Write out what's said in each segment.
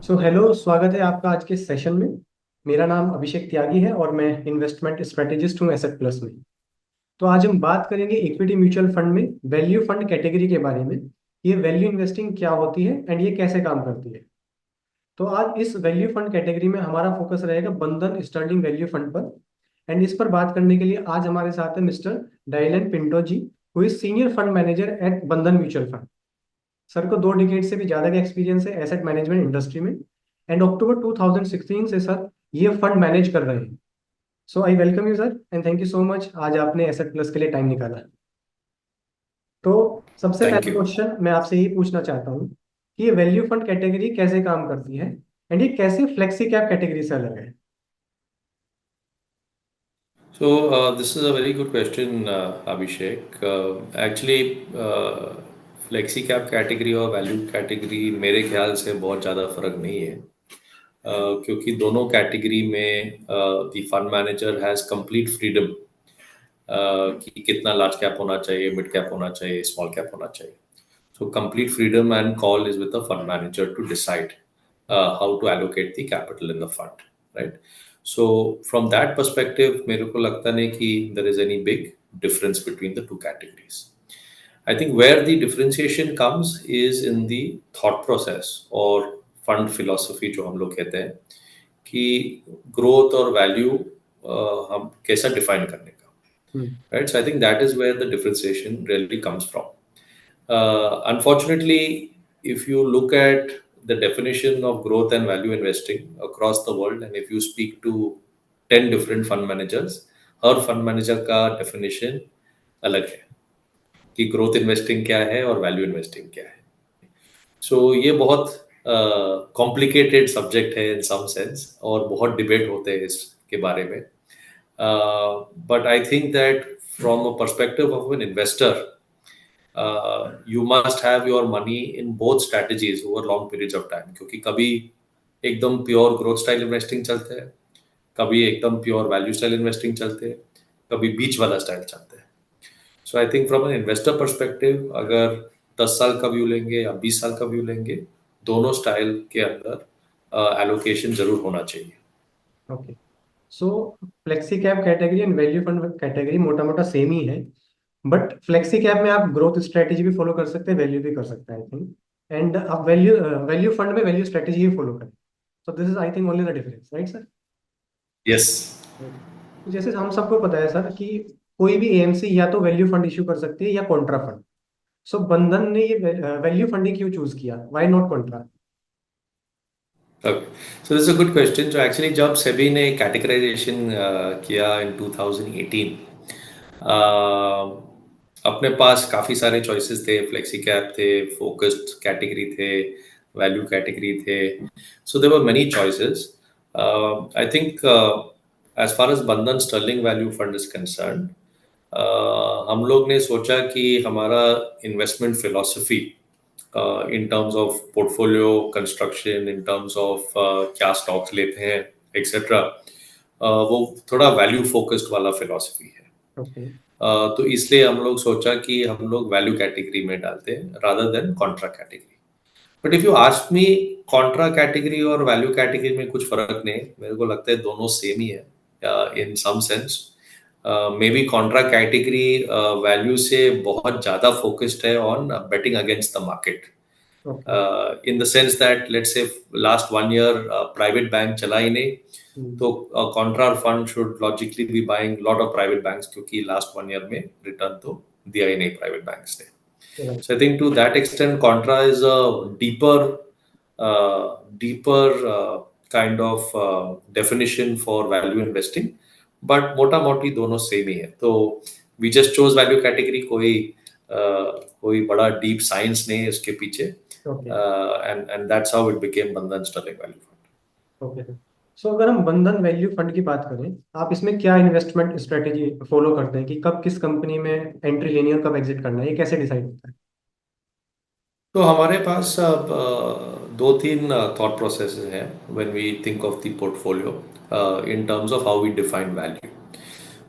Hello, स्वागत है आपका आज के सेशन में। मेरा नाम अभिषेक त्यागी है और मैं इन्वेस्टमेंट स्ट्रेटेजिस्ट हूँ एसेट प्लस में। तो आज हम बात करेंगे इक्विटी म्यूचुअल फंड में वैल्यू फंड कैटेगरी के बारे में। ये वैल्यू इन्वेस्टिंग क्या होती है एंड ये कैसे काम करती है। तो आज इस वैल्यू फंड कैटेगरी में हमारा फोकस रहेगा बंधन स्टर्लिंग वैल्यू फंड पर। एंड इस पर बात करने के लिए आज हमारे साथ है mister Dylan Pinto ji, who is senior fund manager at Bandhan mutual fund. Sir को 2 डिकेड से भी ज़्यादा का एक्सपीरियंस है एसेट मैनेजमेंट इंडस्ट्री में। एंड अक्टूबर 2016 से सर ये फंड मैनेज कर रहे हैं। So I welcome you sir and thank you so much आज आपने एसेट प्लस के लिए टाइम निकाला। तो सबसे थैंक पहला यू। क्वेश्चन मैं आपसे ये पूछना चाहता हूँ कि ये वैल्यू फंड कैटेगरी कैसे काम करती है एंड ये कैसे फ्लेक्सी कैप कैटेगरी से अलग है। This is a very good question, Abhishek. Actually, flexi cap category और वैल्यू कैटेगरी मेरे ख्याल से बहुत ज़्यादा फर्क नहीं है। क्योंकि दोनों कैटेगरी में the fund manager has complete freedom कि कितना लार्ज कैप होना चाहिए, मिड कैप होना चाहिए, स्मॉल कैप होना चाहिए। So complete freedom and call is with the fund manager to decide how to allocate the capital in the fund, right? So from that perspective, मेरे को लगता नहीं कि there is any big difference between the two categories. I think where the differentiation comes is in the thought process or fund philosophy जो हम लोग कहते हैं कि growth और value हम कैसा define करने का, हम्म। right? So I think that is where the differentiation really comes from. Unfortunately, if you look at the definition of growth and value investing across the world, and if you speak to 10 different fund managers, her fund manager का definition अलग है कि growth investing क्या है और value investing क्या है. So ये बहुत complicated subject है in some sense और बहुत debate होते हैं इसके बारे में. But I think that from a perspective of an investor, you must have your money in both strategies over long periods of time क्योंकि कभी एकदम प्योर ग्रोथ स्टाइल इन्वेस्टिंग चलते हैं, कभी एकदम प्योर वैल्यू स्टाइल इन्वेस्टिंग चलते हैं, कभी बीच वाला स्टाइल चलते हैं. So I think from an investor perspective अगर 10 साल का व्यू लेंगे या 20 साल का व्यू लेंगे, दोनों स्टाइल के अंदर एलोकेशन जरूर होना चाहिए. Okay. So flexi cap category and value fund category मोटा मोटा सेम ही है। बट फ्लेक्सी कैप में आप ग्रोथ स्ट्रेटेजी भी फॉलो कर सकते हैं, वैल्यू भी कर सकते हैं आई थिंक। एंड आप वैल्यू वैल्यू फंड में वैल्यू स्ट्रेटेजी ही फॉलो करें। So this is I think only the difference, right sir. Yes. तो जैसे हम सबको पता है सर कि कोई भी एएमसी या तो वैल्यू फंड इशू कर सकती है या कॉन्ट्रा फंड। सो बंधन ने ये वैल्यू फंड ही क्यों चूज किया, why not Contra. Okay. So this is a good question. जो एक्चुअली जब सेबी ने कैटेगराइजेशन किया इन 2018, अपने पास काफ़ी सारे चॉइसेस थे. फ्लेक्सी कैप थे, फोकस्ड कैटेगरी थे, वैल्यू कैटेगरी थे. So there were many choices. I think as far as Bandhan Sterling Value Fund is concern, हम लोग ने सोचा कि हमारा investment philosophy in terms of portfolio construction, in terms of क्या stocks लेते हैं, etc. वो थोड़ा value focused वाला philosophy है. ओके। तो इसलिए हम लोग सोचा कि हम लोग वैल्यू कैटेगरी में डालते हैं rather than Contra category. But if you ask me, Contra category और वैल्यू कैटेगरी में कुछ फर्क नहीं. मेरे को लगता है दोनों सेम ही है in some sense. Maybe contra category value से बहुत ज़्यादा फोकस्ड है on betting against the market. Okay. In the sense that let's say last 1 year private bank चला ही नहीं, तो contra fund should logically be buying lot of private banks क्योंकि last 1 year में return तो दिया ही नहीं private banks ने. So I think to that extent contra is a deeper kind of definition for value investing. But मोटा मोटी दोनों same ही है. तो we just chose value category. कोई बड़ा डीप साइंस नहीं है उसके पीछे. Okay. And that's how it became Bandhan Sterling Value Fund. Okay. So अगर हम बंधन वैल्यू फंड की बात करें, आप इसमें क्या इन्वेस्टमेंट स्ट्रेटेजी फॉलो करते हैं कि कब किस कंपनी में एंट्री लेनी है और कब एग्जिट करना है, ये कैसे डिसाइड होता है। तो हमारे पास अब दो तीन थॉट प्रोसेसेस हैं when we think of the portfolio in terms of how we define value.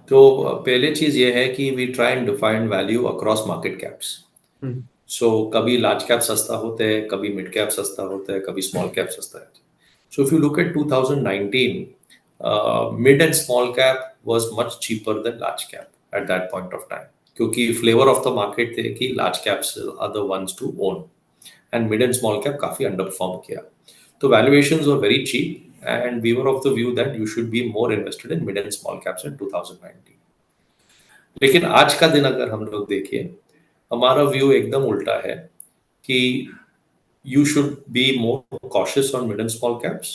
तो पहले चीज़ ये है कि we try and define value across market caps. Hmm. So कभी लार्ज कैप सस्ता होता है, कभी मिड कैप सस्ता होता है, कभी स्मॉल कैप सस्ता है. So if you look at 2019, mid and small cap was much cheaper than large cap at that point of time. क्योंकि flavor of the market थे कि large caps are the ones to own and mid and small cap काफी underperform किया. तो valuations were very cheap and we were of the view that you should be more invested in mid and small caps in 2019. लेकिन आज का दिन अगर हम लोग देखें, हमारा व्यू एकदम उल्टा है कि you should be more cautious on mid and small caps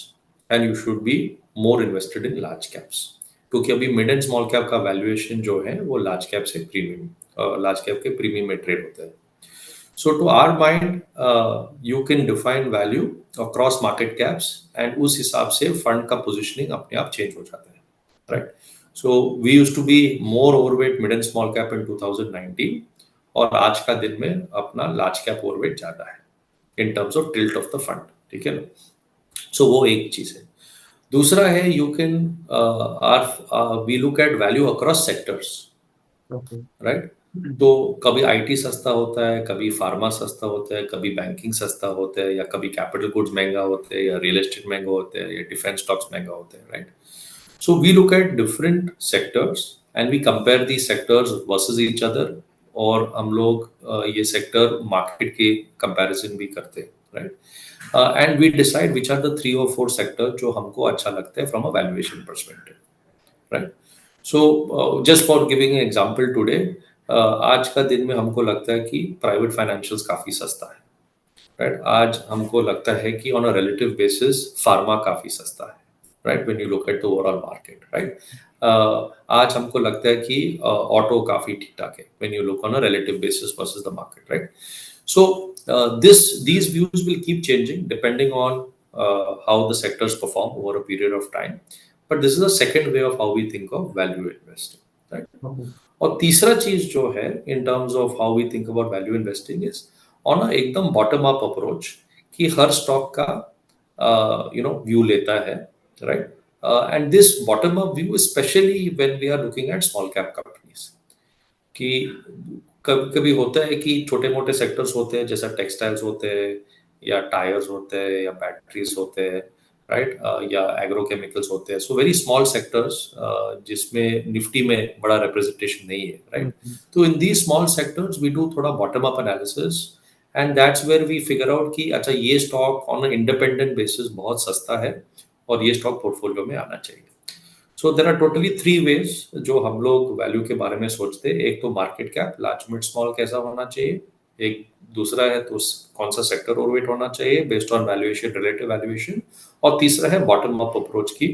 and you should be more invested in large caps क्योंकि अभी mid and small cap का valuation जो है वो large cap से premium large cap के premium में trade होता है. So to our mind, you can define value across market caps and उस हिसाब से fund का positioning अपने आप change हो जाता है, right? So we used to be more overweight mid and small cap in 2019 और आज का दिन में अपना large cap overweight ज़्यादा है in terms of tilt of the fund, ठीक है ना? So वो एक चीज है. दूसरा है you can we look at value across sectors, right? तो कभी आईटी सस्ता होता है, कभी फार्मा सस्ता होता है, कभी बैंकिंग सस्ता होता है, या कभी कैपिटल गुड्स महंगा होता है, या रियल एस्टेट महंगा होता है, या डिफेंस स्टॉक्स महंगा होता है, right? So we look at different sectors and we compare the sectors versus each other, और हम लोग ये सेक्टर मार्केट के कंपैरिजन भी करते हैं, right? And we decide which are the 3 or 4 sector जो हमको अच्छा लगता है from a valuation perspective, right? So just for giving an example today, आज का दिन में हमको लगता है कि प्राइवेट फाइनेंशियल्स काफी सस्ता है, राइट? आज हमको लगता है कि on a relative basis pharma काफी सस्ता है, right? When you look at the overall market, right? आज हमको लगता है कि ऑटो काफी ठीक ठाक है when you look on a relative basis versus the market, right? So these views will keep changing depending on how the sectors perform over a period of time, but this is a second way of how we think of value investing, right? और तीसरा चीज जो है in terms of how we think about value investing is on a एकदम bottom up approach, कि हर stock का view लेता है, right? And this bottom up view specially when we are looking at small cap companies, कि कभी कभी होता है कि छोटे मोटे सेक्टर्स होते हैं, जैसा टेक्सटाइल्स होते हैं, या टायर्स होते हैं, या बैटरीज होते हैं, राइट? या एग्रोकेमिकल्स होते हैं, सो वेरी स्मॉल सेक्टर्स जिसमें निफ्टी में बड़ा रिप्रेजेंटेशन नहीं है, राइट? तो in these small sectors we do थोड़ा bottom up analysis and that's where we figure out कि अच्छा ये स्टॉक ऑन इंडिपेंडेंट बेसिस बहुत सस्ता है और ये स्टॉक पोर्टफोलियो में आना चाहिए. सो देर आर टोटली 3 वेज जो हम लोग वैल्यू के बारे में सोचते हैं. एक तो market cap, large mid small कैसा होना चाहिए. एक दूसरा है तो कौन सा सेक्टर ओवरवेट होना चाहिए based on valuation, relative valuation. और तीसरा है बॉटम अप अप्रोच की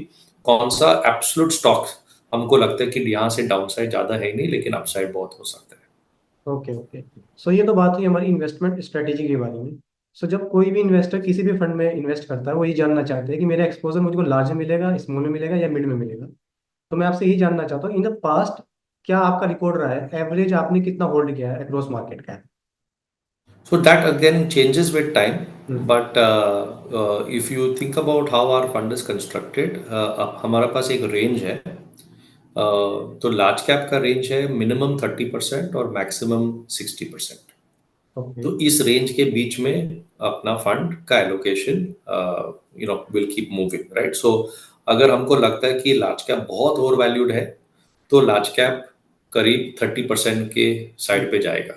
कौन सा एब्सोल्यूट स्टॉक हमको लगता है कि यहाँ से डाउनसाइड ज्यादा है ही नहीं लेकिन अपसाइड बहुत हो सकता है. Okay okay. सो ये तो बात हुई हमारी इन्वेस्टमेंट स्ट्रेटेजी के बारे में. सो जब कोई भी इन्वेस्टर किसी भी फंड में इन्वेस्ट करता है, वो ये जानना चाहते हैं कि मेरा एक्सपोजर मुझको लार्ज में मिलेगा, स्मॉल में मिलेगा, या मिड में मिलेगा. तो मैं आपसे यही जानना चाहता हूँ, इन द पास्ट क्या आपका रिकॉर्ड रहा है, एवरेज आपने कितना होल्ड किया है अक्रॉस मार्केट का? So that again changes with time, but if you think about how our fund is constructed, हमारा पास एक रेंज है. तो लार्ज कैप का रेंज है मिनिमम 30% और मैक्सिमम 60%. ओके. तो इस रेंज के बीच में अपना फंड का allocation will keep moving, right? So अगर हमको लगता है कि लार्ज कैप बहुत ओवर वैल्यूड है तो लार्ज कैप करीब 30% के साइड पे जाएगा,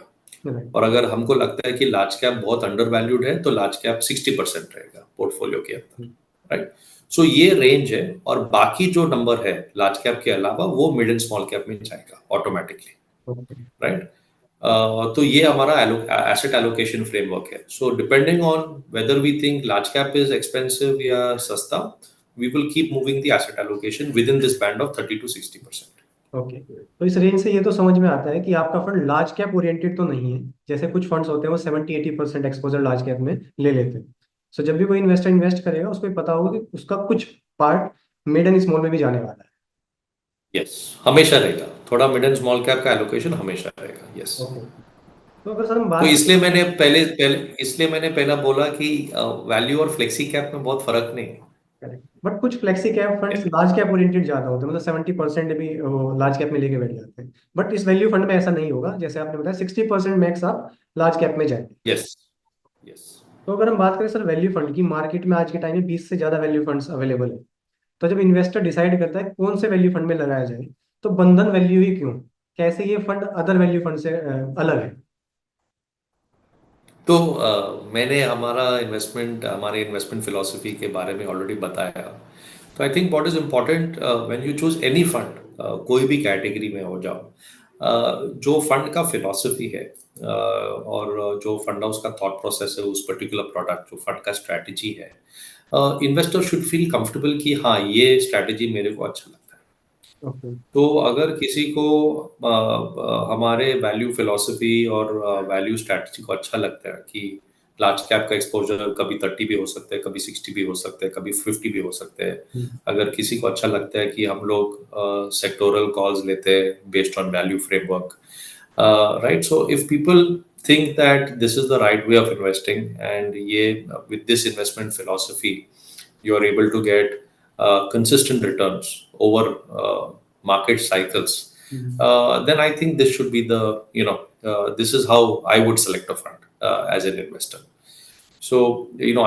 और अगर हमको लगता है कि लार्ज कैप बहुत अंडर वैल्यूड है तो लार्ज कैप 60% रहेगा पोर्टफोलियो के अंदर, राइट? सो ये रेंज है, और बाकी जो नंबर है लार्ज कैप के अलावा वो मिड एंड स्मॉल कैप में जाएगा ऑटोमेटिकली, राइट? तो ये हमारा एसेट एलोकेशन फ्रेमवर्क है. So depending on whether we think large cap is expensive या सस्ता, we will keep moving the asset allocation within this band of 30 to 60%. Okay. तो इस रेंज से ये तो समझ में आता है कि आपका फंड लार्ज कैप ओरिएंटेड तो नहीं है. जैसे कुछ फंड्स होते हैं वो 70-80% एक्सपोजर लार्ज कैप में ले लेते हैं. सो जब भी कोई इन्वेस्टर इन्वेस्ट करेगा उसको ये पता होगा कि उसका कुछ पार्ट मिड एंड स्मॉल में भी जाने वाला है. यस, हमेशा रहेगा थोड़ा मिड एंड स्मॉल कैप का एलोकेशन, हमेशा रहेगा. यस. ओके. तो अगर सर हम तो बात इसलिए मैंने पहला बोला कि वैल्यू और फ्लेक्सी कैप में बहुत फर्क नहीं है. करें, बट कुछ flexi cap funds large cap oriented ज्यादा होते हैं, मतलब 70% भी लार्ज कैप में लेके बैठ जाते हैं. बट इस वैल्यू फंड में ऐसा नहीं होगा, जैसे आपने बताया 60% मैक्स आप लार्ज कैप में जाएंगे. यस. यस. तो अगर हम बात करें सर वैल्यू फंड की, मार्केट में आज के टाइम में 20 से ज़्यादा वैल्यू फंड्स अवेलेबल है। तो जब इन्वेस्टर डिसाइड करता है कौन से वैल्यू फंड में लगाया जाए, तो बंधन वैल्यू ही क्यों, कैसे ये फंड अदर वैल्यू फंड से अलग है? तो मैंने हमारे इन्वेस्टमेंट फिलॉसफी के बारे में ऑलरेडी बताया। तो I think what is important when you choose any fund, कोई भी कैटेगरी में हो जाओ, जो फंड का फिलॉसफी है, और जो फंड हाउस का थॉट प्रोसेस है उस पर्टिकुलर प्रोडक्ट, जो फंड का स्ट्रैटेजी है, इन्वेस्टर शुड फील कंफर्टेबल कि हाँ ये स्ट्रैटेजी मेरे को अच्छा लगता है। ओके। तो अगर किसी को हमारे वैल्यू फिलॉसफी और वैल्यू स्ट्रैटेजी को अच्छा लगता है कि लार्ज कैप का एक्सपोजर कभी 30 भी हो सकता है, कभी 60 भी हो सकता है, कभी 50 भी हो सकते हैं। अगर किसी को अच्छा लगता है कि हम लोग सेक्टोरल कॉल्स लेते हैं based on value framework, right? So if people think that this is the right way of investing, and with this investment philosophy you are able to get consistent returns over market cycles, then I think this should be this is how I would select a fund as an investor. So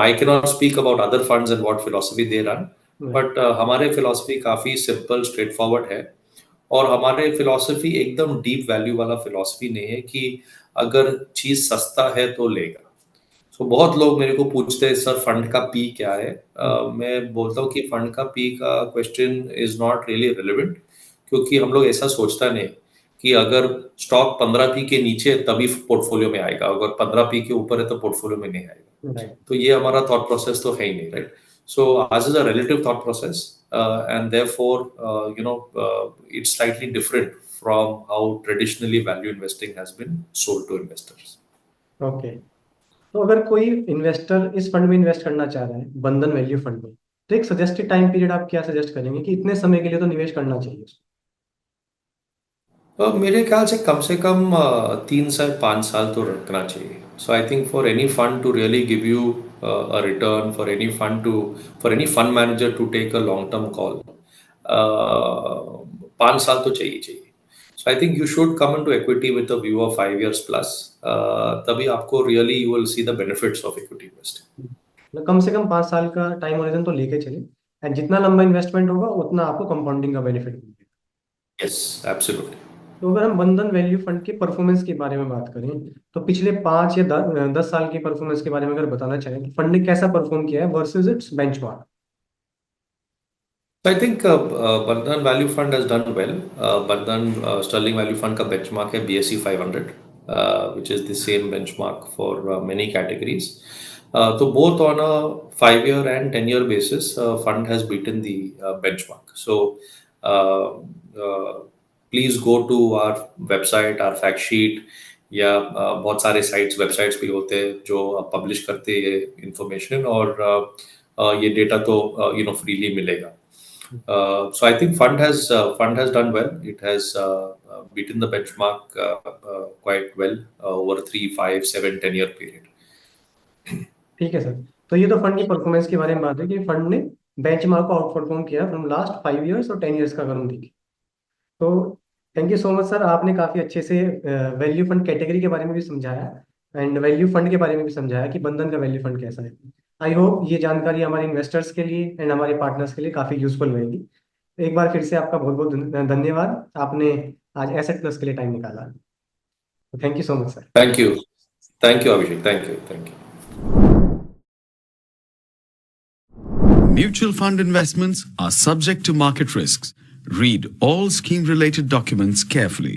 I cannot speak about other funds and what philosophy they run, but हमारे philosophy काफी simple straightforward है। और हमारे philosophy एकदम deep value वाला philosophy नहीं है कि अगर चीज सस्ता है तो लेगा। सो बहुत लोग मेरे को पूछते हैं सर फंड का पी क्या है। मैं बोलता हूँ कि फंड का पी का question is not really relevant, क्योंकि हम लोग ऐसा सोचता नहीं कि अगर स्टॉक 15 पी के नीचे है तभी पोर्टफोलियो में आएगा, अगर 15 पी के ऊपर है तो पोर्टफोलियो में नहीं आएगा। राइट। तो ये हमारा थॉट प्रोसेस तो है ही नहीं, right? So ours is a relative thought process, and therefore, it's slightly different from how traditionally value investing has been sold to investors. Okay. तो अगर कोई इन्वेस्टर इस फंड में इन्वेस्ट करना चाह रहा है, बंधन वैल्यू फंड में, तो एक सजेस्टेड टाइम पीरियड आप क्या सजेस्ट करेंगे कि इतने समय के लिए तो निवेश करना चाहिए उसको? मेरे ख्याल से कम 3 से 5 साल तो रखना चाहिए। So I think for any fund to really give you a return, for any fund manager to take a long term call, 5 साल तो चाहिए। So I think you should come into equity with a view of 5 years plus, तभी आपको really you will see the benefits of equity investing. मतलब कम से कम 5 साल का टाइम होरिजन तो लेके चले, एंड जितना लंबा इन्वेस्टमेंट होगा उतना आपको कंपाउंडिंग का बेनिफिट मिलेगा। Yes, absolutely. तो अगर हम बंधन वैल्यू फंड के परफॉर्मेंस के बारे में बात करें, तो पिछले 5 या 10 साल की परफॉर्मेंस के बारे में अगर बताना चाहें कि फंड ने कैसा परफॉर्म किया है versus it's benchmark. I think Bandhan Value Fund has done well. Bandhan Sterling Value Fund का benchmark है BSE 500, which is the same benchmark for many categories. So both on a 5-year and 10-year basis, fund has beaten the benchmark. So please go to our website, our fact sheet, या बहुत सारे sites websites भी होते हैं जो publish करते हैं ये इंफॉर्मेशन, और ये डेटा तो फ्रीली मिलेगा। So I think fund has done well. It has beaten the benchmark quite well over 3, 5, 7, 10-year period. ठीक है सर। तो ये तो फंड की परफॉर्मेंस के बारे में बात है कि फंड ने बेंचमार्क को आउट परफॉर्म किया फ्रॉम लास्ट 5 इयर्स और 10 इयर्स का अगर हम देखें तो। Thank you so much sir, आपने काफ़ी अच्छे से वैल्यू फंड कैटेगरी के बारे में भी समझाया, एंड वैल्यू फंड के बारे में भी समझाया कि बंधन का वैल्यू फंड कैसा है। आई होप ये जानकारी हमारे इन्वेस्टर्स के लिए एंड हमारे पार्टनर्स के लिए काफ़ी यूजफुल रहेगी। एक बार फिर से आपका बहुत बहुत धन्यवाद, आपने आज एसेट प्लस के लिए टाइम निकाला। Thank you so much sir. Thank you. Thank you, Abhishek. Thank you. Thank you. Mutual fund investments are subject to market risks. Read all scheme-related documents carefully.